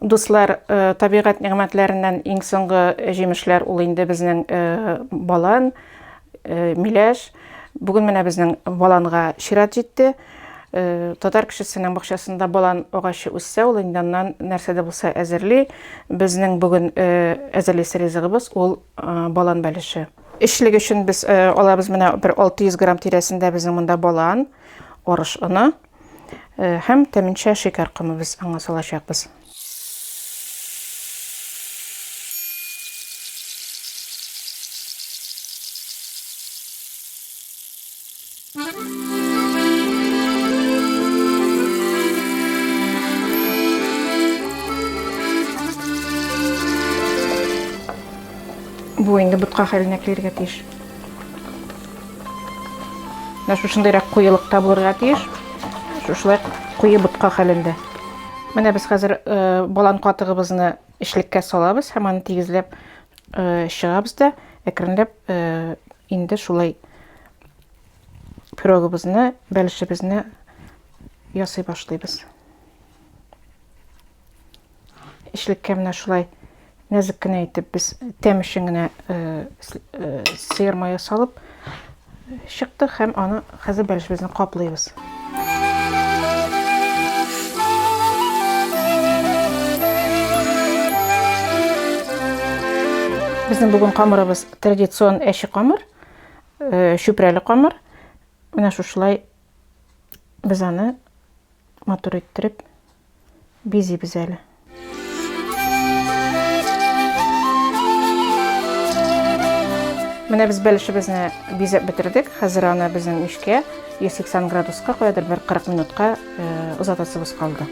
Дуслар, табигать нигъмәтләреннән иң соңгы җимешләр ул инде безнең балан, миләш. Бүген менә безнең баланга чират җитте. Татар кешесенең бакчасында балан агачы үссә, ул инде нәрсәдә булса әзерли. Безнең бүген әзерлесе ризыгыбыз ул балан бәлеше. Эшлек өчен без алабыз менә бер 600 грамм тирәсендә безнең монда балан, арыш оны һәм тәминчә шикәр комы без аңа салачакбыз. Бу инде бутка хәленә килергә тиеш. Менә шушындыйрак куелыкта булырга тиеш. Шушылай куе бутка хәлендә. Менә без хәзер балан катыгыбызны эшлеккә салабыз һәм аны тигезләп чыгабыз да, әкренләп инде шулай пирогыбызны, бәлешебезне ясый башлыйбыз. Эшлеккә менә шулай нәзек кенә итеп без тәм өчен генә сыер мае салып чыктык һәм аны хәзер бәлешебезне каплыйбыз. Безнең бүген камырыбыз традицион әче камыр, чүпрәле камыр. Менә шушылай без аны матур иттереп бизибез әле. Менә без бәлешебезне бизәп бетердек. Хәзер аны безнең мичкә 180 градуска куядыр, бер 40 минутка озатасыбыз калды.